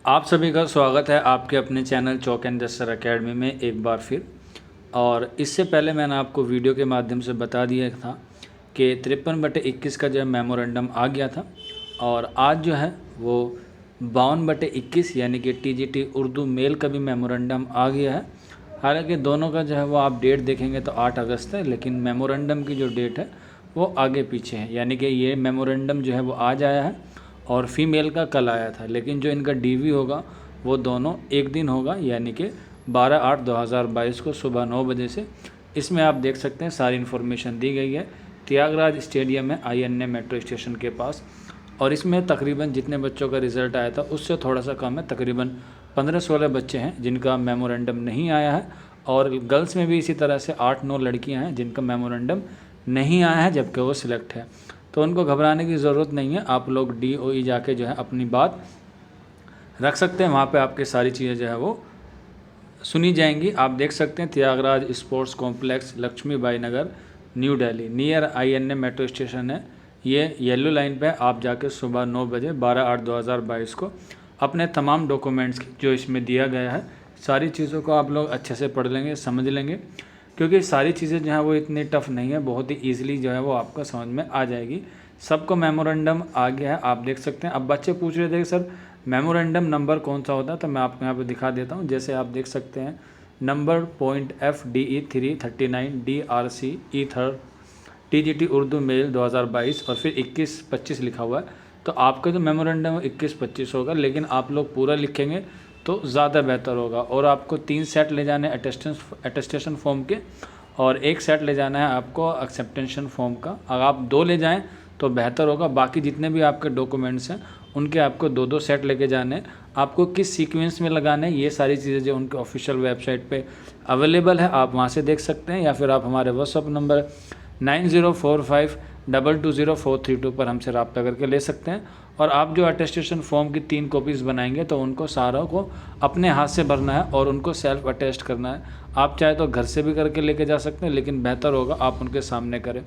आप सभी का स्वागत है आपके अपने चैनल चौक एंड जस्सर अकेडमी में एक बार फिर। और इससे पहले मैंने आपको वीडियो के माध्यम से बता दिया था कि 53/21 का जो है मेमोरेंडम आ गया था और आज जो है वो 52/21 यानी कि टीजीटी उर्दू मेल का भी मेमोरेंडम आ गया है। हालांकि दोनों का जो है वो आप डेट देखेंगे तो 8 अगस्त है, लेकिन मेमोरेंडम की जो डेट है वो आगे पीछे है। यानी कि ये मेमोरेंडम जो है वो आज आया है और फीमेल का कल आया था, लेकिन जो इनका डीवी होगा वो दोनों एक दिन होगा, यानी कि 12/8/2022 को सुबह 9 बजे से। इसमें आप देख सकते हैं सारी इन्फॉर्मेशन दी गई है। त्यागराज स्टेडियम है INA मेट्रो स्टेशन के पास, और इसमें तकरीबन जितने बच्चों का रिज़ल्ट आया था उससे थोड़ा सा कम है, तकरीबन 15-16 बच्चे हैं जिनका मेमोरेंडम नहीं आया है। और गर्ल्स में भी इसी तरह से 8-9 लड़कियां हैं जिनका मेमोरेंडम नहीं आया है, जबकि वो सिलेक्ट है। तो उनको घबराने की ज़रूरत नहीं है। आप लोग DOE जाके जो है अपनी बात रख सकते हैं, वहाँ पे आपके सारी चीज़ें जो है वो सुनी जाएंगी। आप देख सकते हैं Thyagraj sports complex, Laxmibai Nagar, new Delhi, near INA metro station है। ये येलो लाइन पे आप जाके सुबह 9 बजे 12/8/2022 को अपने तमाम डॉक्यूमेंट्स जो इसमें दिया गया है सारी चीज़ों को आप लोग अच्छे से पढ़ लेंगे, समझ लेंगे, क्योंकि सारी चीज़ें जो है वो इतनी टफ नहीं है, बहुत ही ईजिली जो है वो आपको समझ में आ जाएगी। सबको मेमोरेंडम आ गया है, आप देख सकते हैं। अब बच्चे पूछ रहे थे कि सर मेमोरेंडम नंबर कौन सा होता है, तो मैं आपको यहाँ पे दिखा देता हूँ। जैसे आप देख सकते हैं number .FDE339 DRC E3 TGT Urdu mail 2022 और फिर 21-25 लिखा हुआ है। तो आपका जो मेमोरेंडम 21-25 होगा, लेकिन आप लोग पूरा लिखेंगे तो ज़्यादा बेहतर होगा। और आपको 3 सेट ले जाने अटेस्टेशन फॉर्म के, और 1 सेट ले जाना है आपको एक्सेप्टेंशन फॉर्म का। अगर आप 2 ले जाएं तो बेहतर होगा। बाकी जितने भी आपके डॉक्यूमेंट्स हैं उनके आपको 2-2 सेट लेके जाने हैं। आपको किस सीक्वेंस में लगाना है ये सारी चीज़ें जो उनके ऑफिशियल वेबसाइट पे अवेलेबल है, आप वहाँ से देख सकते हैं, या फिर आप हमारे व्हाट्सअप नंबर 9045220432 पर हमसे रब्ता करके ले सकते हैं। और आप जो अटेस्टेशन फॉर्म की 3 कॉपीज़ बनाएंगे तो उनको सारों को अपने हाथ से भरना है और उनको सेल्फ अटेस्ट करना है। आप चाहे तो घर से भी करके लेके जा सकते हैं, लेकिन बेहतर होगा आप उनके सामने करें।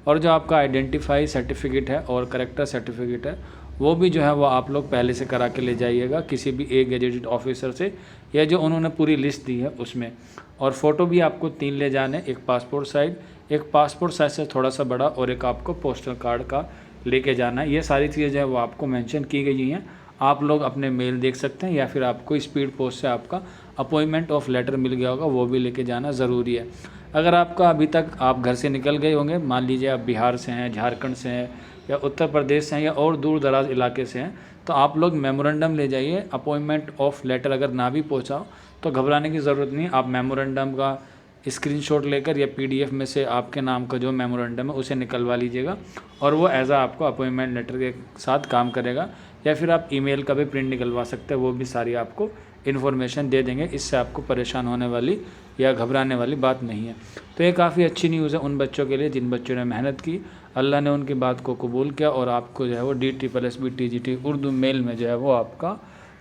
और जो आपका आइडेंटिफाई सर्टिफिकेट है और करेक्टर सर्टिफिकेट है वो भी जो है वो आप लोग पहले से करा के ले जाइएगा किसी भी एक गेजेटेड ऑफिसर से, या जो उन्होंने पूरी लिस्ट दी है उसमें। और फ़ोटो भी आपको 3 ले जाने, एक पासपोर्ट साइज, एक पासपोर्ट साइज से थोड़ा सा बड़ा, और एक आपको पोस्टल कार्ड का लेके जाना है। ये सारी चीज़ें जो है वो आपको मेंशन की गई हैं। आप लोग अपने मेल देख सकते हैं, या फिर आपको स्पीड पोस्ट से आपका अपॉइंटमेंट ऑफ लेटर मिल गया होगा, वो भी लेके जाना ज़रूरी है। अगर आपका अभी तक आप घर से निकल गए होंगे, मान लीजिए आप बिहार से हैं, झारखंड से हैं, या उत्तर प्रदेश से हैं, या और दूर दराज इलाके से हैं, तो आप लोग मेमोरेंडम ले जाइए। अपॉइंटमेंट ऑफ लेटर अगर ना भी पहुँचाओ तो घबराने की ज़रूरत नहीं। आप मेमोरेंडम का स्क्रीनशॉट लेकर या PDF में से आपके नाम का जो मेमोरेंडम है उसे निकलवा लीजिएगा, और वो एज आपको अपॉइंटमेंट लेटर के साथ काम करेगा। या फिर आप ईमेल का भी प्रिंट निकलवा सकते हैं, वो भी सारी आपको इन्फॉर्मेशन दे देंगे। इससे आपको परेशान होने वाली या घबराने वाली बात नहीं है। तो ये काफ़ी अच्छी न्यूज़ है उन बच्चों के लिए जिन बच्चों ने मेहनत की, अल्लाह ने उनकी बात को कबूल किया, और आपको जो है वो DSSB TGT उर्दू मेल में जो है वो आपका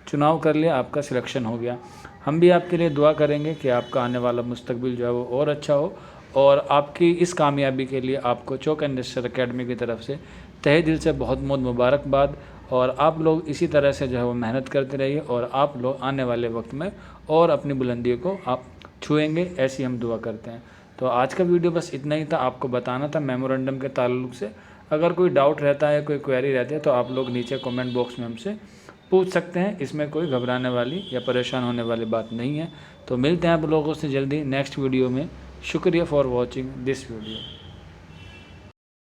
चुनाव कर लिया, आपका सिलेक्शन हो गया। हम भी आपके लिए दुआ करेंगे कि आपका आने वाला मुस्तकबिल जो है वो और अच्छा हो, और आपकी इस कामयाबी के लिए आपको चौक एंड जस्सर अकेडमी की तरफ से तहे दिल से बहुत बहुत मुबारकबाद। और आप लोग इसी तरह से जो है वो मेहनत करते रहिए, और आप लोग आने वाले वक्त में और अपनी बुलंदियों को आप छुएंगे, ऐसी हम दुआ करते हैं। तो आज का वीडियो बस इतना ही था, आपको बताना था मेमोरेंडम के ताल्लुक से। अगर कोई डाउट रहता है, कोई क्वेरी रहती है, तो आप लोग नीचे कमेंट बॉक्स में हमसे पूछ सकते हैं। इसमें कोई घबराने वाली या परेशान होने वाली बात नहीं है। तो मिलते हैं आप लोगों से जल्दी नेक्स्ट वीडियो में। शुक्रिया फॉर वॉचिंग दिस वीडियो।